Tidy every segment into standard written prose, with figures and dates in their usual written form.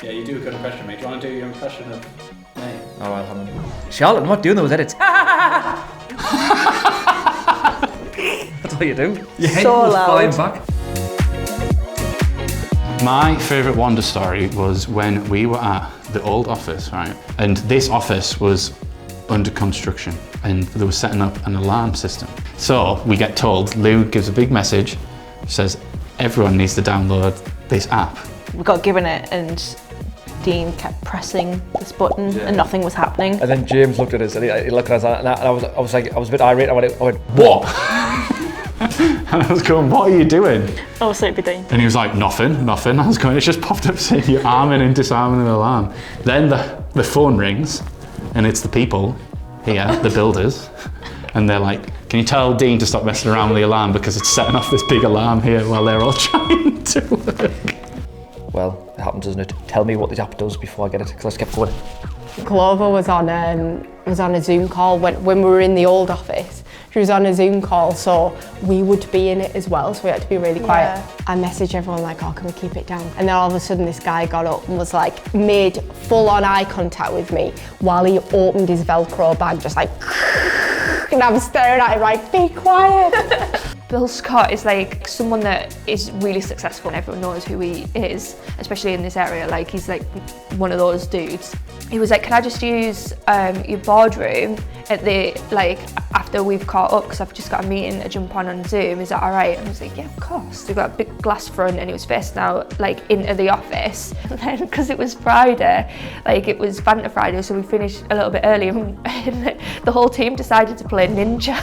Yeah, you do a good impression, mate. Do you want to do your impression of me? Oh, I'll have him. Charlotte, I'm not doing those edits. That's all you do. Your head So was loud. flying back. My favourite Wonder story was when we were at the old office, right? And this office was under construction and they were setting up an alarm system. So we get told, Lou gives a big message, says everyone needs to download this app. We got given it and Dean kept pressing this button and nothing was happening. And then James looked at us and he looked at us and I was a bit irate. I went, what? And I was going, what are you doing? Oh, sleepy Dean. And he was like, nothing. I was going, it's just popped up saying you're arming and disarming an alarm. Then the phone rings and it's the people here, the builders, and they're like, can you tell Dean to stop messing around with the alarm because it's setting off this big alarm here while they're all trying to work. Well, it happens, doesn't it? Tell me what the app does before I get it, because I just kept going. Clover was on a Zoom call when we were in the old office. She was on a Zoom call, so we would be in it as well, so we had to be really quiet. Yeah. I messaged everyone like, oh, can we keep it down? And then all of a sudden this guy got up and was like, made full-on eye contact with me while he opened his Velcro bag, just like, and I was staring at him like, be quiet. Bill Scott is like someone that is really successful and everyone knows who he is, especially in this area. Like he's like one of those dudes. He was like, can I just use your boardroom at the, like, after we've caught up, because I've just got a meeting to jump on Zoom, is that all right? And I was like, yeah, of course. We've got a big glass front and it was facing out like into the office. And then because it was Friday, like it was Fanta Friday, so we finished a little bit early and the whole team decided to play Ninja.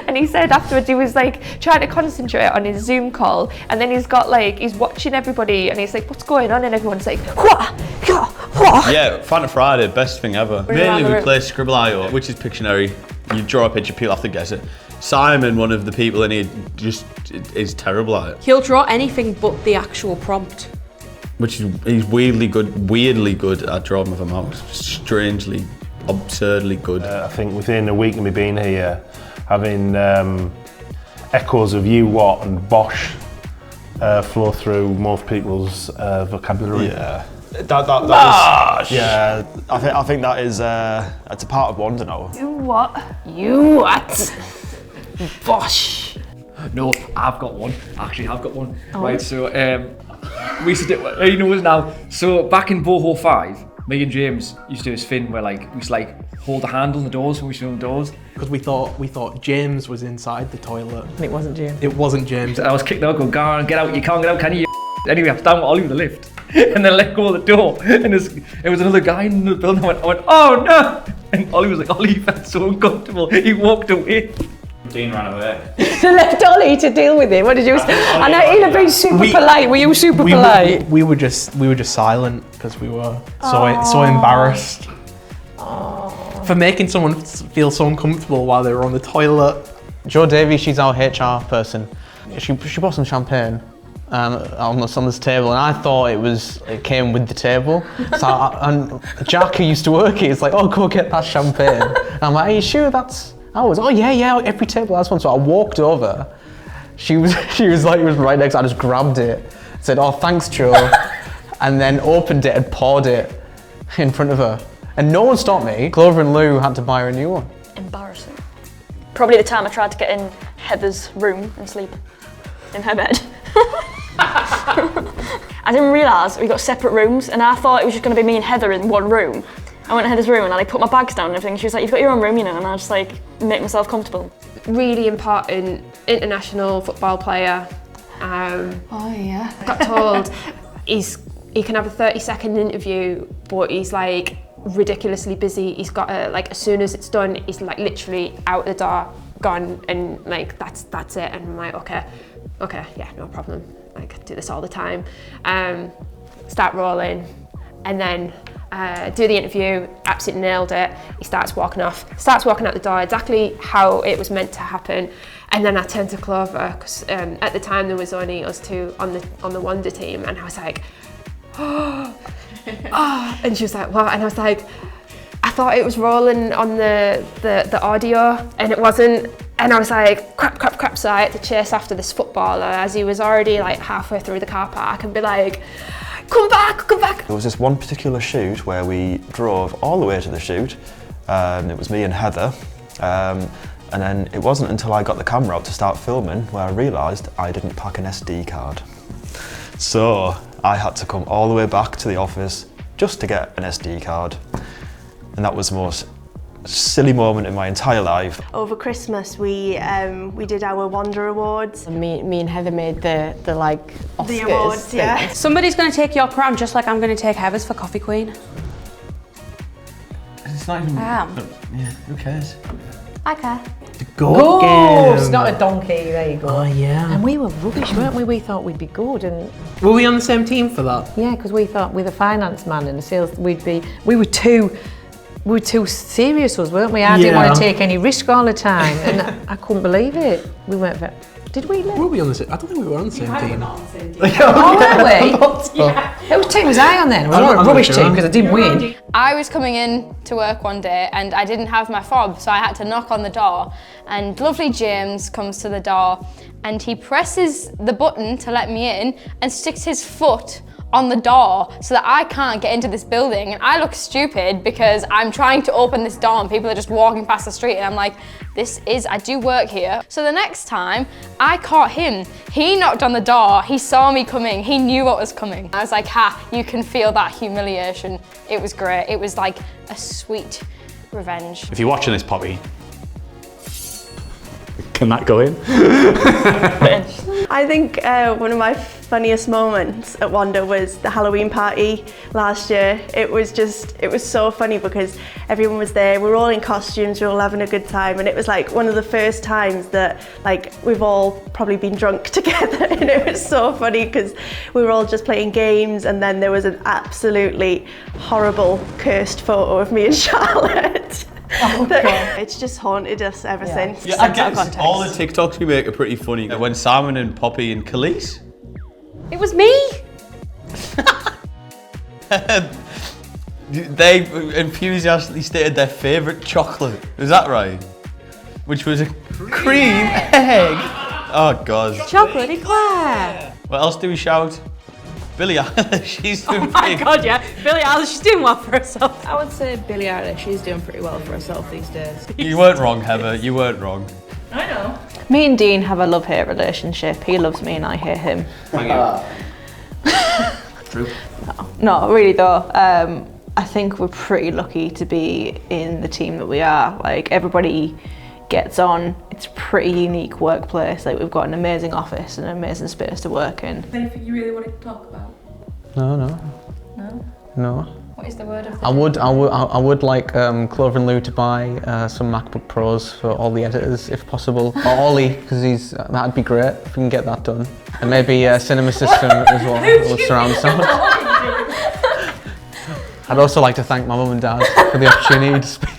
And he said afterwards he was like trying to concentrate on his Zoom call, and then he's watching everybody and he's like, what's going on? And everyone's like, what? Yeah, Fanta Friday, best thing ever. Mainly we play Scribble.io, which is Pictionary. You draw a picture, people have to guess it. Simon, one of the people in here, just is terrible at it. He'll draw anything but the actual prompt. Which is, he's weirdly good at drawing with a mouse. Strangely, absurdly good. I think within a week of me being here, having echoes of you, what, and Bosch flow through most people's vocabulary. Yeah. Yeah, I think that is that's a part of Wonder now. You what? You what? Bosh. No, I've got one. Actually, I've got one. Oh. Right, so we used to do, you know us now. So back in Boho 5, me and James used to do this thing where like we used to like hold the handle on the doors when we shut the doors. Because we thought James was inside the toilet. And it wasn't James. It wasn't James. I was kicked out, going, go on, get out, you can't get out, can you? Anyway, I was down with Ollie with the lift. And then let go of the door, and it was another guy in the building. I went, oh no! And Ollie was like, Ollie felt so uncomfortable. He walked away. Dean ran away. So left Ollie to deal with it. What did you say? I know he'd have been super polite. Were you super polite? We were just silent because we were so embarrassed for making someone feel so uncomfortable while they were on the toilet. Jo Davies, she's our HR person. She brought some champagne. On this table, and I thought it came with the table. So and Jack, who used to work here, is like, oh, go get that champagne. And I'm like, are you sure that's ours? Oh yeah, every table has one. So I walked over. She was like, it was right next. I just grabbed it, said, oh, thanks, Jo, and then opened it and poured it in front of her. And no one stopped me. Clover and Lou had to buy her a new one. Embarrassing. Probably the time I tried to get in Heather's room and sleep in her bed. I didn't realise we got separate rooms, and I thought it was just going to be me and Heather in one room. I went to Heather's room and I like put my bags down and everything. She was like, you've got your own room, you know, and I just like make myself comfortable. Really important international football player. Oh yeah. Got told he can have a 30-second interview, but he's like ridiculously busy. He's got like as soon as it's done, he's like literally out the door, gone, and like that's it. And I'm like, okay, yeah, no problem. Like do this all the time. Start rolling, and then do the interview. Absolutely nailed it. He starts walking out the door, exactly how it was meant to happen. And then I turned to Clover because at the time there was only us two on the Wonder team, and I was like, oh, and she was like, what? And I was like, I thought it was rolling on the audio, and it wasn't. And I was like, crap. So I had to chase after this footballer as he was already like halfway through the car park and be like, come back, come back. There was this one particular shoot where we drove all the way to the shoot. It was me and Heather. And then it wasn't until I got the camera out to start filming where I realised I didn't pack an SD card. So I had to come all the way back to the office just to get an SD card. And that was the most silly moment in my entire life. Over Christmas we did our Wander Awards. Me and Heather made the like Oscars The awards, yeah. Somebody's going to take your crown just like I'm going to take Heather's for Coffee Queen. It's not even. I am. Yeah, who cares? I care. Game. not a donkey, there you go. Oh yeah. And we were rubbish, weren't we? We thought we'd be good, and Were we on the same team for that? yeah, because we thought with a finance man and a sales, we were too serious, weren't we? I didn't want to take any risk all the time, and I couldn't believe it. We weren't very. Did we? Liv? Were we on the same? I don't think we were on the same team. Oh, weren't we? Whose team was I on then? We were on a rubbish team because I didn't win. I was coming in to work one day and I didn't have my fob, so I had to knock on the door, and lovely James comes to the door and he presses the button to let me in and sticks his foot on the door so that I can't get into this building, and I look stupid because I'm trying to open this door and people are just walking past the street, and I'm like, I do work here. So the next time I caught him, he knocked on the door, he saw me coming, he knew what was coming. I was like, ha, you can feel that humiliation. It was great. It was like a sweet revenge. If you're watching this, Poppy, can that go in? I think one of my funniest moments at Wander was the Halloween party last year. It was so funny because everyone was there, we were all in costumes, we were all having a good time, and it was like one of the first times that like we've all probably been drunk together, and it was so funny because we were all just playing games, and then there was an absolutely horrible cursed photo of me and Charlotte. Oh, it's just haunted us ever since. Yeah, I guess all the TikToks we make are pretty funny. When Simon and Poppy and Khalees. It was me. They enthusiastically stated their favourite chocolate. Is that right? Which was a cream egg. Oh God. Chocolate eclair. What else do we shout? Billie Eilish, she's doing Oh my big. God, yeah. Billie Eilish, she's doing well for herself. I would say Billie Eilish, she's doing pretty well for herself these days. You weren't wrong, Heather. You weren't wrong. I know. Me and Dean have a love-hate relationship. He loves me and I hate him. Thank you. True. No, really though. I think we're pretty lucky to be in the team that we are. Like, everybody gets on. It's a pretty unique workplace. Like, we've got an amazing office and an amazing space to work in. Anything you really wanted to talk about? No. What is the word of the I would like Clover and Lou to buy some MacBook Pros for all the editors, if possible. Or Ollie, because that'd be great if we can get that done. And maybe a cinema system as well, with surround sound. I'd also like to thank my mum and dad for the opportunity to speak.